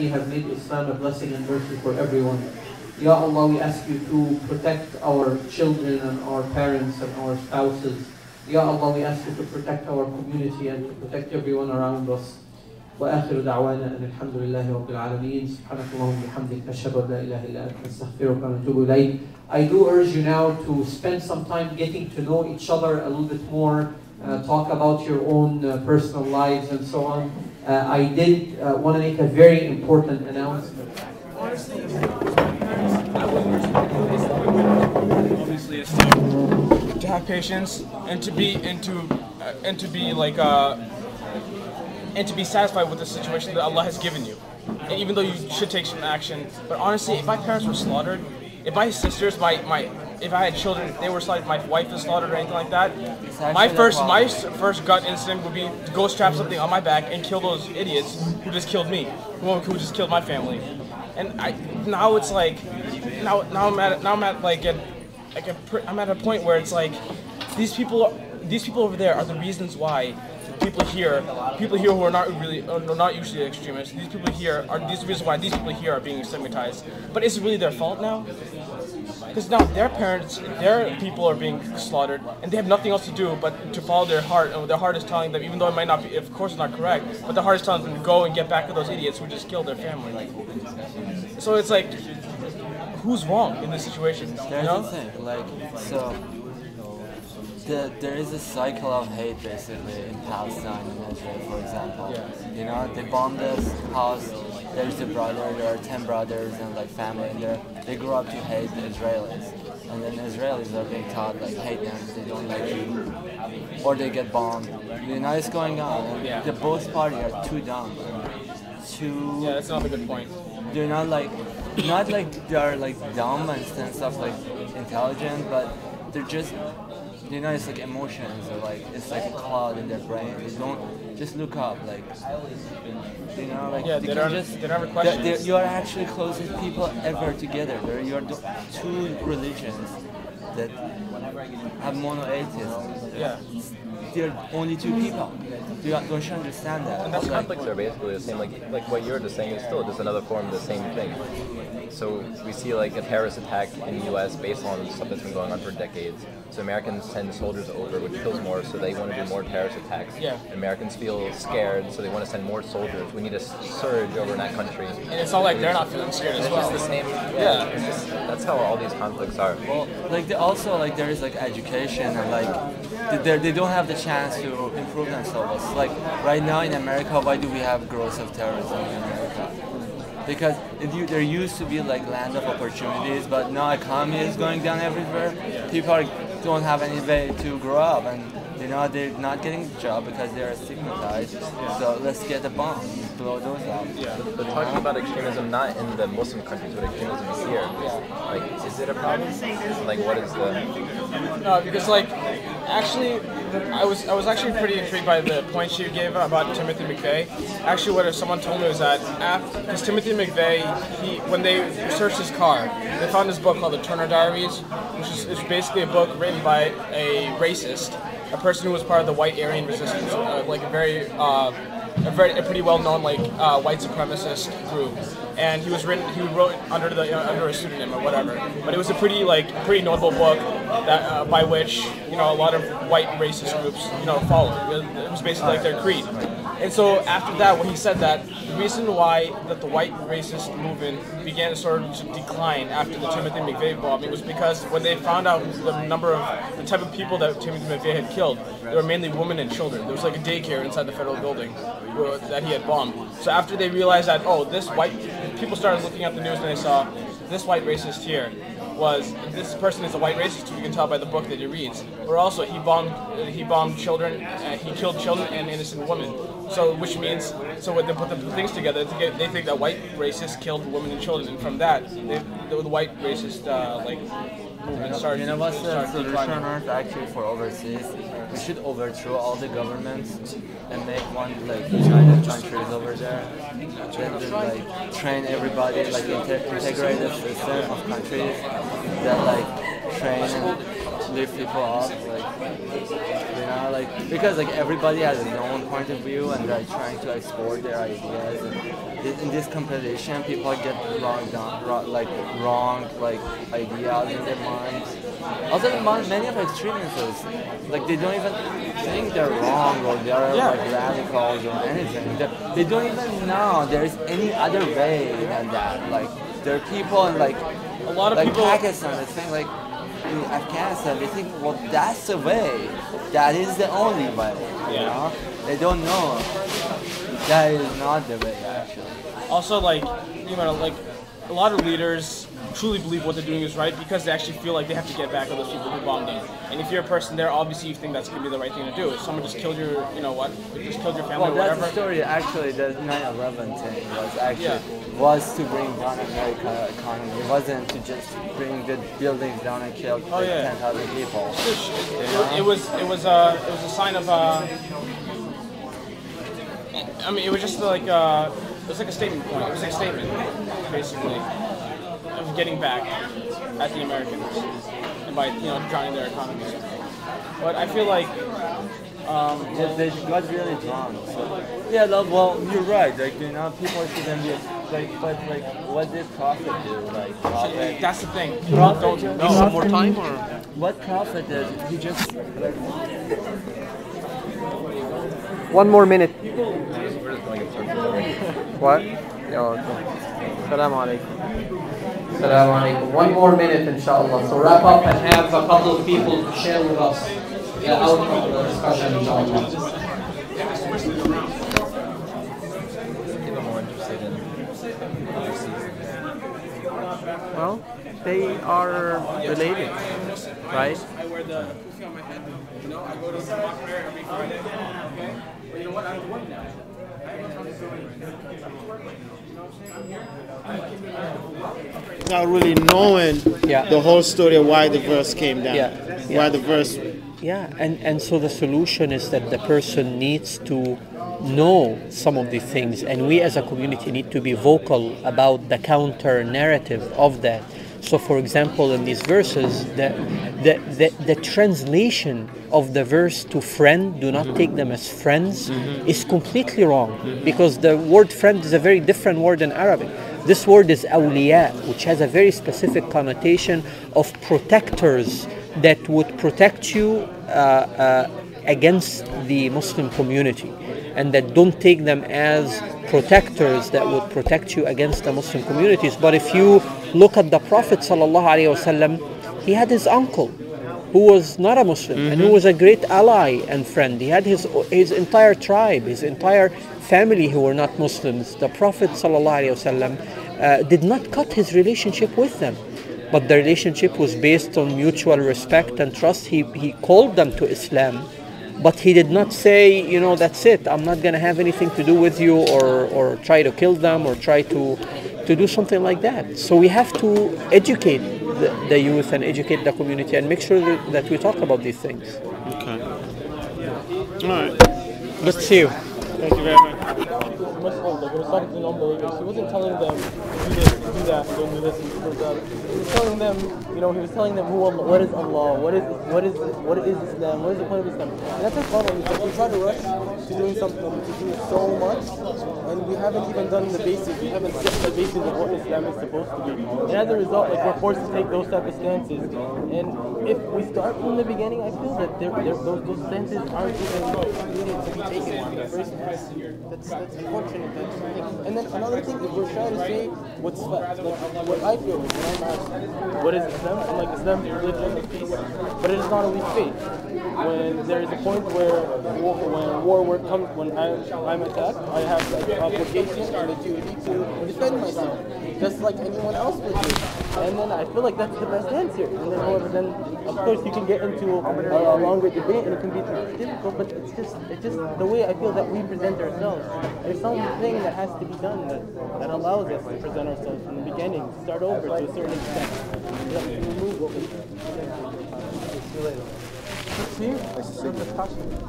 He has made Islam a blessing and mercy for everyone. Ya Allah, we ask you to protect our children and our parents and our spouses. Ya Allah, we ask you to protect our community and to protect everyone around us. وآخر دعوانا أن الحمد لله رب العالمين سبحانك اللهم وبحمدك نشهد أن لا إله إلا أنت نستغفرك ونتوب إليك. I do urge you now to spend some time getting to know each other a little bit more, talk about your own personal lives and so on. I did want to make a very important announcement. Obviously, it's to have patience and to be and to be satisfied with the situation that Allah has given you. And even though you should take some action, but honestly, if my parents were slaughtered, if my sisters, if I had children, if they were slaughtered, if my wife was slaughtered or anything like that, my first gut instinct would be to go strap something on my back and kill those idiots who just killed me, who just killed my family. And now it's like, I'm at a point where it's like, these people over there are the reasons why people here who are not usually extremists, these reasons why these people here are being stigmatized. But is it really their fault now? Because now their people are being slaughtered, and they have nothing else to do but to follow their heart, and their heart is telling them, even though it might not be, of course it's not correct, but their heart is telling them to go and get back at those idiots who just killed their family. So it's like, who's wrong in this situation? There's the thing, there is a cycle of hate basically in Palestine and Israel, for example. Yeah. They bomb this house, there's a brother, there are 10 brothers and family in there. They grew up to hate the Israelis. And then Israelis are being taught hate them, they don't like you. Or they get bombed. It's going on. And the both parties are too dumb. Yeah, that's not a good point. They're not they are dumb and sense of intelligent, but they're just it's emotions or it's a cloud in their brain. They don't just look up they never question. You are actually closest people ever together. You are two religions that have monotheism. Yeah. They're only two people. Don't you understand that? And those conflicts are basically the same. Like what you're just saying is still just another form of the same thing. So we see a terrorist attack in the U.S. based on stuff that's been going on for decades. So Americans send soldiers over, which kills more, so they want to do more terrorist attacks. Yeah. Americans feel scared, so they want to send more soldiers. We need a surge over in that country. And it's not like they're not feeling scared as well. It's just the same. Yeah. That's how all these conflicts are. Well, also there is education and they don't have the chance to improve themselves. Right now in America, why do we have growth of terrorism in America? Because there used to be land of opportunities, but now economy is going down everywhere. People don't have any way to grow up, and they're not getting a job because they're stigmatized. So let's get a bomb, blow those up. Yeah. But talking about extremism not in the Muslim countries, but extremism is here. Is it a problem? What is the? No, because actually, I was actually pretty intrigued by the points you gave about Timothy McVeigh. Actually, what someone told me was that because Timothy McVeigh, when they searched his car, they found this book called The Turner Diaries, which is basically a book written by a racist, a person who was part of the white Aryan resistance, a pretty well-known white supremacist group. And he wrote under a pseudonym or whatever. But it was a pretty notable book that by which a lot of white racist groups followed. It was basically their creed. And so after that, when he said that, the reason why that the white racist movement began to sort of decline after the Timothy McVeigh bombing was because when they found out the type of people that Timothy McVeigh had killed, they were mainly women and children. There was a daycare inside the federal building that he had bombed. So after they realized that, people started looking at the news and they saw this white racist here this person is a white racist, you can tell by the book that he reads. But also he bombed children, he killed children and innocent women. So when they put the things together, they think that white racists killed women and children, and from that, the white racist movement started. What's the solution on Earth actually for overseas? We should overthrow all the governments and make one China countries over there. Then train everybody, integrate a system of countries that train and lift people up, like because like everybody has their own point of view and they're trying to explore their ideas. And in this competition, people get wrong ideas in their minds. Also, many of extremists, like they don't even think they're wrong or they're like radicals or anything. They don't even know there is any other way than that. Like there are people in like A lot of like people. Pakistan, they think like in Afghanistan, they think, well, that's the way. That is the only way. You know? They don't know that is not the way actually. Also, like, you know, like a lot of leaders truly believe what they're doing is right because they actually feel like they have to get back at those people who bombed them. And if you're a person there, obviously you think that's going to be the right thing to do. If someone just killed your, you know what, just killed your family Well, or that's whatever. the story. Actually, the 9/11 thing was to bring down America economy. It wasn't to just bring the buildings down and kill 10,000 people. It was a sign of I mean, it was just like it was like a statement point. It was like a statement, basically, of getting back at the Americans and by drowning their economy. But I feel like they got really drunk. So. Yeah, well, you're right. Like people shouldn't be like, but like, what did Prophet do? Like, Prophet. that's the thing. Some more time or? What Prophet did? He just like. 1 more minute. We're just going in circles already. What? Yeah, okay. Assalamu alaikum. Assalamu alaikum. 1 more minute, inshallah. So wrap up and have a couple of people to share with us the outcome of the discussion, inshallah. People more interested in overseas. Well, they are related, right? I wear the kufi on my head. You know, I go to the prayer every Friday. Okay? But you know what? I have work now. Not really knowing the whole story of why the verse came down. Why the verse. Yeah, and so the solution is that the person needs to know some of these things, and we as a community need to be vocal about the counter narrative of that. So, for example, in these verses, the translation of the verse to friend, do not take them as friends, is completely wrong, because the word friend is a very different word in Arabic. This word is awliya, which has a very specific connotation of protectors that would protect you against the Muslim community, and that don't take them as protectors that would protect you against the Muslim communities. But if you look at the Prophet ﷺ, he had his uncle who was not a Muslim and who was a great ally and friend. He had his entire tribe, his entire family who were not Muslims. The Prophet ﷺ did not cut his relationship with them, but the relationship was based on mutual respect and trust. He called them to Islam, but he did not say, that's it, I'm not going to have anything to do with you, or try to kill them, or try to do something like that. So we have to educate the youth and educate the community and make sure that we talk about these things. Okay. All right. Good to see you. Thank you very much. Muslims, like when he's talking to non-believers, he wasn't telling them do this, do that, don't do this, and do that. He was telling them, he was telling them what is Allah, what is Islam, what is the point of Islam. And that's the problem. We try to rush to doing something, to do so much, and we haven't even done the basics. We haven't set the basis of what Islam is supposed to be. And as a result, we're forced to take those type of stances. And if we start from the beginning, I feel that those stances aren't even needed to be taken in the first place. That's unfortunate. And then another thing, if we're trying to say what's fact, like what I feel is when I'm asked, what is Islam? I'm like, Islam is religion of peace, but it is not always faith. When there is a point where war comes, when I'm attacked, I have the obligation and the duty to defend myself, just like anyone else would do. And then I feel like that's the best answer. And then, however, of course you can get into a longer debate and it can be difficult, but it's just the way I feel that we present ourselves. There's something that has to be done that allows us to present ourselves from the beginning, start over to a certain extent. Remove what we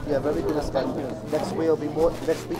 Yeah, very good discussion. Next week will be more interesting.